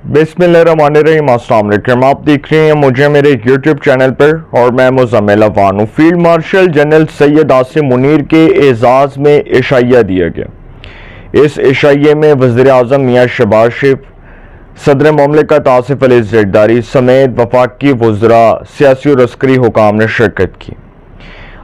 बिस्मिल्लाहिर्रहमानिर्रहीम, अस्सलाम वालेकुम। आप देख रहे हैं मुझे मेरे यूट्यूब चैनल पर और मैं मुज़म्मिल अफान हूँ। Field marshal general Syed Asim Munir के एजाज़ में इशाइया दिया गया। इस इशाइये में वज़ीर आज़म मियाँ शहबाज शरीफ, सदर मुमलिकत आसिफ अली ज़रदारी समेत वफाकी वज़रा, सियासी और अस्करी हुकाम ने शिरकत की।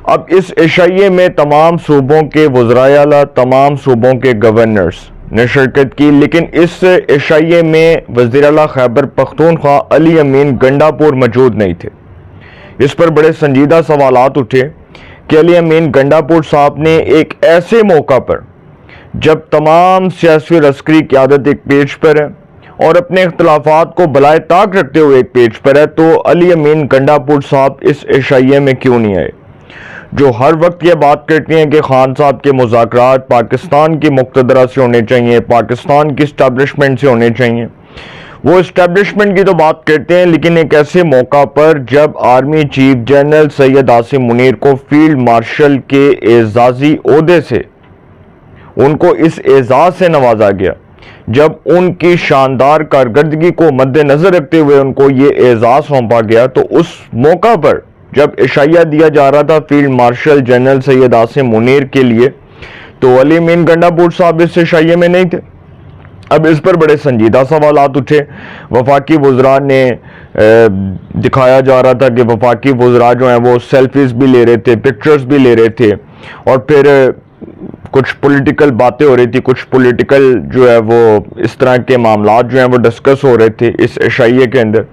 अब इस इशाइये में तमाम सूबों के वज़राए आला, तमाम सूबों के गवर्नर्स ने शिरकत की, लेकिन इस इशाइये में वज़ीर आला खैबर पख्तूनख्वा अली अमीन गंडापुर मौजूद नहीं थे। इस पर बड़े संजीदा सवालात उठे कि अली अमीन गंडापुर साहब ने एक ऐसे मौका पर, जब तमाम सियासी और अस्करी क़यादत एक पेज पर है और अपने इख्तलाफात को बलाए ताक रखते हुए एक पेज पर है, तो अली अमीन गंडापुर साहब इस इशाइये में क्यों नहीं आए? जो हर वक्त ये बात करती हैं कि खान साहब के मुज़ाकरात पाकिस्तान की मुक़्तदरा से होने चाहिए, पाकिस्तान की इस्टेब्लिशमेंट से होने चाहिए, वो इस्टेब्लिशमेंट की तो बात करते हैं, लेकिन एक ऐसे मौका पर जब army chief general Syed Asim Munir को फील्ड मार्शल के एजाज़ी ओहदे से, उनको इस एजाज़ से नवाजा गया, जब उनकी शानदार कारकर्दगी को मद्देनज़र रखते हुए उनको ये एजाज़ सौंपा गया, तो उस मौका पर जब इशाइया दिया जा रहा था field marshal general Syed Asim Munir के लिए, तो अली अमीन गंडापुर साहब इस इशाइये में नहीं थे। अब इस पर बड़े संजीदा सवालात उठे। वफाकी वज़रा ने दिखाया जा रहा था कि वफाकी वज़रा जो हैं वो सेल्फीज भी ले रहे थे, पिक्चर्स भी ले रहे थे, और फिर कुछ पॉलिटिकल बातें हो रही थी, कुछ पॉलिटिकल जो है वो इस तरह के मामलात जो हैं वो डिस्कस हो रहे थे इस इशाइये के अंदर।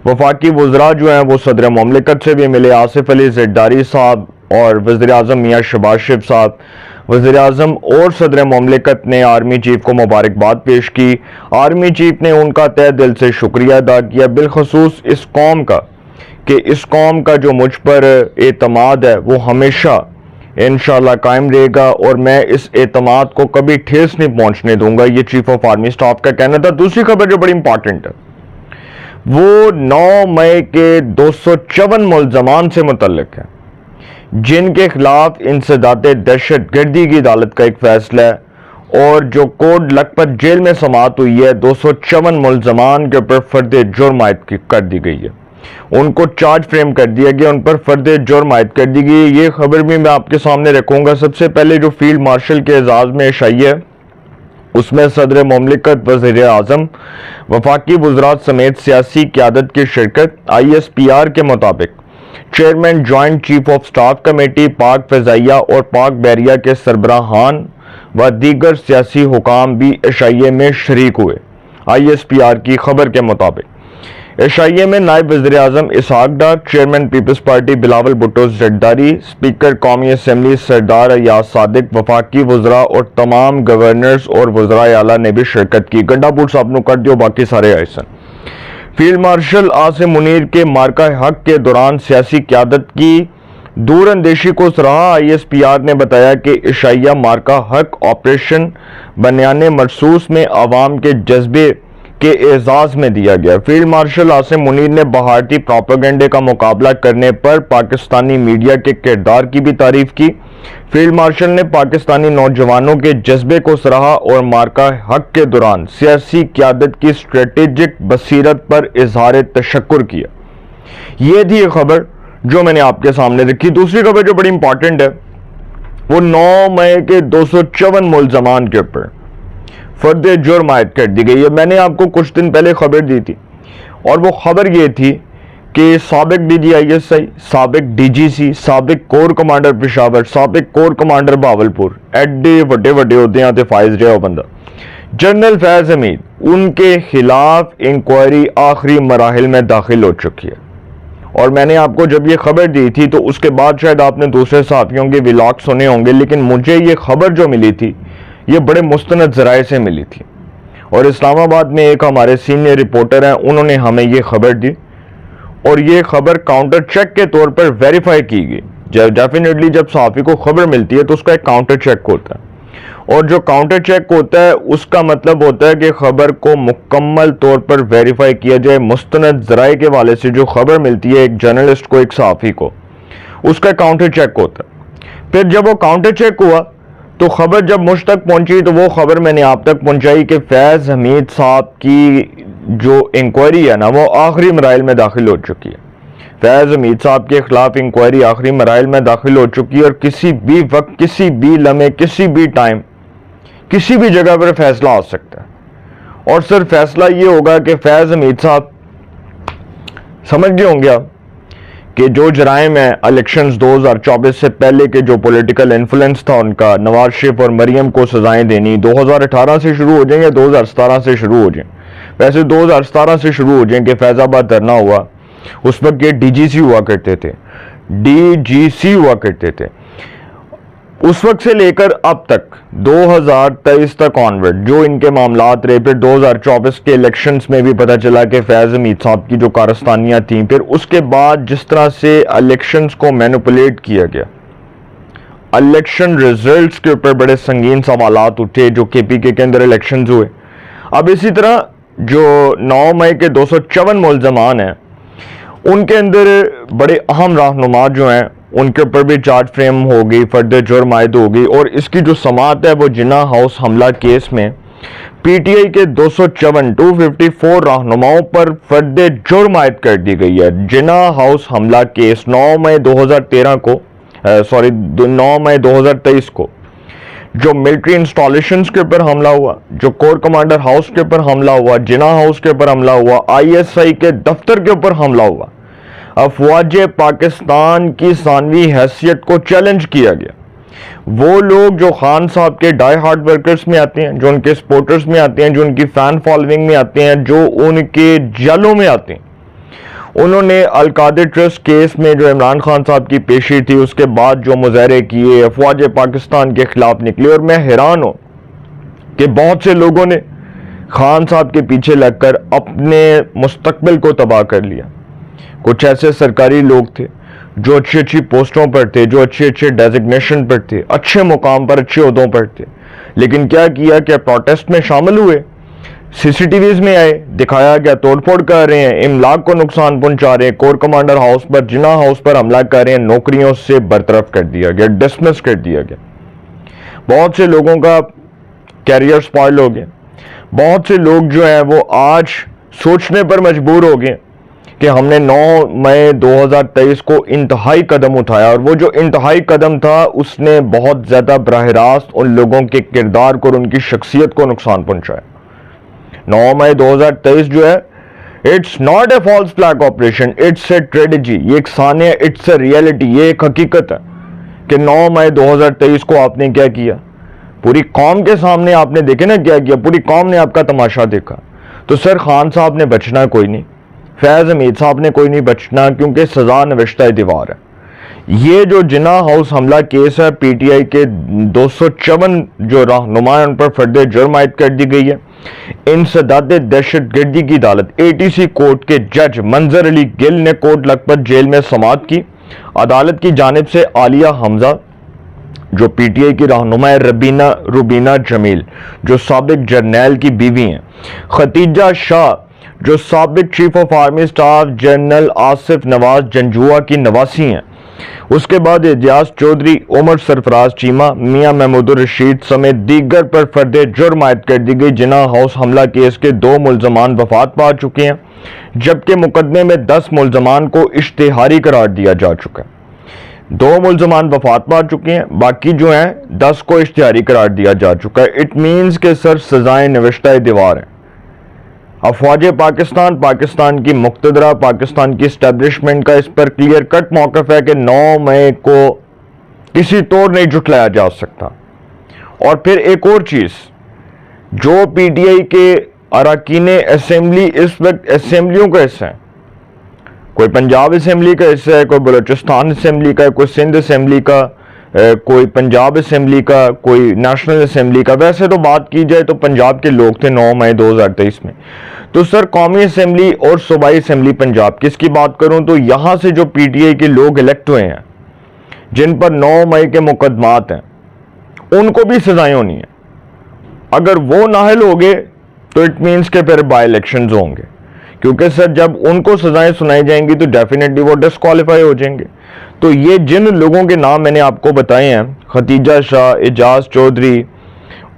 वफाकी वज़रा जो हैं वो सदर मुमलिकत से भी मिले, आसिफ अली ज़रदारी साहब और वज़ीर आज़म मियाँ शहबाज शरीफ साहब। वज़ीर आज़म और सदर मुमलिकत ने आर्मी चीफ को मुबारकबाद पेश की। आर्मी चीफ ने उनका तहे दिल से शुक्रिया अदा किया, बिलखसूस इस कौम का, कि इस कौम का जो मुझ पर एतमाद है वो हमेशा इंशाअल्लाह कायम रहेगा और मैं इस एतमाद को कभी ठेस नहीं पहुंचने दूंगा। ये चीफ ऑफ आर्मी स्टाफ का कहना था। दूसरी खबर जो बड़ी इंपॉर्टेंट है वो 9 मई के 254 मुल्ज़मान से मुतल्लिक है, जिनके खिलाफ इंसदादे दहशत गर्दी की अदालत का एक फैसला है, और जो कोट लखपत जेल में समाअत हुई है 254 मुल्ज़मान के ऊपर फर्द जुर्म आयद कर दी गई है, उनको चार्ज फ्रेम कर दिया गया, उन पर फर्द जुर्म आयद कर दी गई। ये खबर भी मैं आपके सामने रखूंगा। सबसे पहले जो फील्ड मार्शल के एजाज़ में इशाइया है उसमें सदर मुमलिकत, वज़ीर आज़म, वफाकी वज़रात समेत सियासी क़यादत की शिरकत। ISPR के मुताबिक chairman joint chief of staff committee, पाक फ़ज़ाइया और पाक बहरिया के सरबराहान व दीगर सियासी हुकाम भी इशाइये में शरीक हुए। ISPR की खबर के मुताबिक इशाइये में नायब वज़ीर आज़म Ishaq Dar, chairman Peoples Party Bilawal Bhutto Zardari, speaker कौमी असम्बली सरदार अयाज सादिक, वफाकी वज़रा और तमाम गवर्नर्स और वज़राए आला ने भी शिरकत की। गंडापुर साहब ने कर दियो, बाकी सारे ऐसा। फील्ड मार्शल आसिम मुनीर के मार्का हक के दौरान सियासी क़यादत की दूर अंदेशी को सराहा। ISPR ने बताया कि इशाइया मार्का हक ऑपरेशन बनियाने मरसूस में आवाम के जज्बे के एजाज में दिया गया। फील्ड मार्शल आसिम मुनीर ने भारतीय प्रोपेगेंडे का मुकाबला करने पर पाकिस्तानी मीडिया के किरदार की भी तारीफ की। फील्ड मार्शल ने पाकिस्तानी नौजवानों के जज्बे को सराहा और मार्का हक के दौरान सियासी क़यादत की स्ट्रेटेजिक बसीरत पर इजहार तशक्कुर किया। ये थी खबर जो मैंने आपके सामने रखी। दूसरी खबर जो बड़ी इंपॉर्टेंट है वो 9 मई के 254 मुल्ज़मान के ऊपर फर्द जुर्म आयद कर दी गई है। मैंने आपको कुछ दिन पहले खबर दी थी, और वो खबर ये थी कि साबिक DGISI, साबिक DGC, साबिक कोर कमांडर पेशावर, साबिक कोर कमांडर बहावलपुर, एडे वड्डे वड्डे होते ते फाइज रहा बंदा, जनरल फैज हमीद, उनके खिलाफ इंक्वायरी आखिरी मराहिल में दाखिल हो चुकी है। और मैंने आपको जब ये खबर दी थी तो उसके बाद शायद आपने दूसरे साथियों के व्लॉग सुने होंगे, लेकिन मुझे ये खबर जो मिली थी ये बड़े मुस्तनद ज़राए से मिली थी, और इस्लामाबाद में एक हमारे सीनियर रिपोर्टर हैं, उन्होंने हमें ये खबर दी, और ये खबर काउंटर चेक के तौर पर वेरीफाई की गई। डेफिनेटली जब सहाफ़ी को खबर मिलती है तो उसका एक काउंटर चेक होता है, और जो काउंटर चेक होता है उसका मतलब होता है कि खबर को मुकम्मल तौर पर वेरीफाई किया जाए। मुस्तनद ज़राए के वाले से जो खबर मिलती है एक जर्नलिस्ट को, एक सहाफ़ी को, उसका काउंटर चेक होता है। फिर जब वो काउंटर चेक हुआ तो खबर जब मुझ तक पहुंची तो वो खबर मैंने आप तक पहुंचाई कि फैज़ हमीद साहब की جو انکوائری ہے نا وہ آخری مراحل میں داخل ہو چکی ہے. فیض حمید صاحب کے خلاف انکوائری آخری مراحل میں داخل ہو چکی ہے اور کسی بھی وقت, کسی بھی لمحے, کسی بھی ٹائم, کسی بھی جگہ پر فیصلہ آ سکتا ہے. اور سر فیصلہ یہ ہوگا کہ فیض حمید صاحب سمجھ گئے ہوں گے آپ کہ جو جرائم ہیں الیکشنز 2024 سے پہلے کے جو پولیٹیکل انفلوئنس تھا ان کا, نواز شریف اور مریم کو سزائیں دینی 2018 سے شروع ہو جائیں یا 2017 سے شروع ہو جائیں. ویسے 2017 سے شروع ہو جائیں کہ فیض آباد دھرنا ہوا, اس وقت یہ ڈی جی سی ہوا کرتے تھے, اس وقت سے لے کر اب تک 2023 تک آنورڈ جو ان کے معاملات رہے. پھر 2024 کے الیکشنز میں بھی پتہ چلا کہ فیض حمید صاحب کی جو کارستانیاں تھیں. پھر اس کے بعد جس طرح سے الیکشنز کو مینوپولیٹ کیا گیا, الیکشن ریزلٹس کے اوپر بڑے سنگین سوالات اٹھے جو کے پی کے اندر الیکشنز ہوئے. اب اسی طرح جو 9 مئی کے 254 ملزمان ہیں ان کے اندر بڑے اہم رہنما جو ہیں ان کے اوپر بھی چارج فریم ہو گئی, فرد جرم عائد ہو گئی. اور اس کی جو سماعت ہے وہ جناح ہاؤس حملہ کیس میں پی ٹی آئی کے 254 رہنماؤں پر فرد جرم عائد کر دی گئی ہے. جناح ہاؤس حملہ کیس 9 مئی 2023 کو جو ملٹری انسٹالیشنز کے اوپر حملہ ہوا, جو کور کمانڈر ہاؤس کے اوپر حملہ ہوا, جناح ہاؤس کے اوپر حملہ ہوا, آئی ایس آئی کے دفتر کے اوپر حملہ ہوا, افواج پاکستان کی ثانوی حیثیت کو چیلنج کیا گیا. وہ لوگ جو خان صاحب کے ڈائی ہارڈ ورکرز میں آتے ہیں, جو ان کے سپورٹرز میں آتے ہیں, جو ان کی فین فالوئنگ میں آتے ہیں, جو ان کے جلوں میں آتے ہیں, انہوں نے القادر ٹرسٹ کیس میں جو عمران خان صاحب کی پیشی تھی اس کے بعد جو مظاہرے کیے افواج پاکستان کے خلاف نکلے. اور میں حیران ہوں کہ بہت سے لوگوں نے خان صاحب کے پیچھے لگ کر اپنے مستقبل کو تباہ کر لیا. کچھ ایسے سرکاری لوگ تھے جو اچھی اچھی پوسٹوں پر تھے, جو اچھے ڈیزگنیشن پر تھے, اچھے مقام پر, اچھے عہدوں پر تھے, لیکن کیا کیا کہ پروٹیسٹ میں شامل ہوئے, سی سی ٹی ویز میں آئے, دکھایا گیا توڑ پھوڑ کر رہے ہیں, املاک کو نقصان پہنچا رہے ہیں, کور کمانڈر ہاؤس پر, جناح ہاؤس پر حملہ کر رہے ہیں, نوکریوں سے برطرف کر دیا گیا, ڈسمس کر دیا گیا. بہت سے لوگوں کا کیریئر سپائل ہو گیا. بہت سے لوگ جو ہیں وہ آج سوچنے پر مجبور ہو گئے کہ ہم نے 9 مئی 2023 کو انتہائی قدم اٹھایا, اور وہ جو انتہائی قدم تھا اس نے بہت زیادہ براہ راست ان لوگوں کے کردار کو اور ان کی شخصیت کو نقصان پہنچایا. 9 مئی 2023 جو ہے it's not a false flag operation, it's a tragedy. یہ ایک سانیہ, اٹس اے ریئلٹی, یہ ایک حقیقت ہے کہ 9 مئی 2023 کو آپ نے کیا کیا, پوری قوم کے سامنے آپ نے دیکھے نا کیا کیا, پوری قوم نے آپ کا تماشا دیکھا. تو سر خان صاحب نے بچنا کوئی نہیں, فیض حمید صاحب نے کوئی نہیں بچنا, کیونکہ سزا نوشتہ دیوار ہے. یہ جو جناح ہاؤس حملہ کیس ہے, پی ٹی آئی کے 254 جو رہنما ان پر فرد جرم عائد کر دی گئی ہے. انسداد دہشت گردی کی عدالت اے ٹی سی کورٹ کے جج منظر علی گل نے کوٹ لکھپت جیل میں سماعت کی. عدالت کی جانب سے عالیہ حمزہ جو پی ٹی آئی کی رہنما ہے, روبینہ جمیل جو سابق جرنیل کی بیوی ہیں, ختیجہ شاہ جو سابق chief of army staff general Asif Nawaz Janjua کی نواسی ہیں. اس کے بعد اعجاز چودھری, عمر سرفراز چیمہ, میاں محمود الرشید سمیت دیگر پر فرد جرم عائد کر دی گئی. جناح ہاؤس حملہ کیس کے 2 ملزمان وفات پا چکے ہیں, جبکہ مقدمے میں 10 ملزمان کو اشتہاری قرار دیا جا چکا ہے. 2 ملزمان وفات پا چکے ہیں, باقی جو ہیں 10 کو اشتہاری قرار دیا جا چکا ہے. اٹ مینز کہ سر سزائیں نوشتہ دیوار ہیں. افواج پاکستان کی مقتدرہ پاکستان کی اسٹیبلشمنٹ کا اس پر کلیئر کٹ موقف ہے کہ 9 مئی کو کسی طور نہیں جھٹلایا جا سکتا. اور پھر ایک اور چیز, جو پی ٹی آئی کے اراکین اسمبلی اس وقت اسمبلیوں کا حصہ ہیں, کوئی پنجاب اسمبلی کا حصہ ہے, کوئی بلوچستان اسمبلی کا, کوئی سندھ اسمبلی کا, کوئی پنجاب اسمبلی کا, کوئی نیشنل اسمبلی کا. ویسے تو بات کی جائے تو پنجاب کے لوگ تھے 9 مئی 2023 میں. تو سر قومی اسمبلی اور صوبائی اسمبلی پنجاب کی اس کی بات کروں تو یہاں سے جو پی ٹی آئی کے لوگ الیکٹ ہوئے ہیں جن پر 9 مئی کے مقدمات ہیں, ان کو بھی سزائیں ہونی ہیں. اگر وہ نااہل ہو گئے تو اٹ مینس کہ پھر بائی الیکشنز ہوں گے, کیونکہ سر جب ان کو سزائیں سنائی جائیں گی تو ڈیفینیٹلی وہ ڈسکوالیفائی ہو جائیں گے. تو یہ جن لوگوں کے نام میں نے آپ کو بتائے ہیں, ختیجہ شاہ, اعجاز چودھری,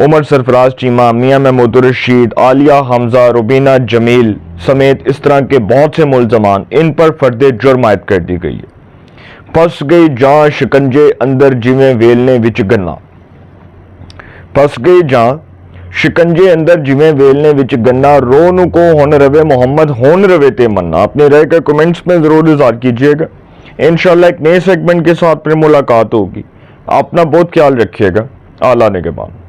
عمر سرفراز چیمہ، میاں محمود الرشید، عالیہ حمزہ، روبینہ جمیل سمیت اس طرح کے بہت سے ملزمان، ان پر فرد جرم عائد کر دی گئی ہے۔ پھس گئی جاں شکنجے اندر جویں ویلنے وچ گنا، پھس گئی جاں شکنجے اندر جویں ویلنے وچ گنا، رو نو کو ہن روے محمد ہون روے تے منا۔ اپنی رائے کا کمنٹس میں ضرور اظہار کیجئے گا۔ انشاءاللہ ایک نئے سیگمنٹ کے ساتھ پھر ملاقات ہوگی۔ اپنا بہت خیال رکھیے گا۔ اعلیٰ نگہبان۔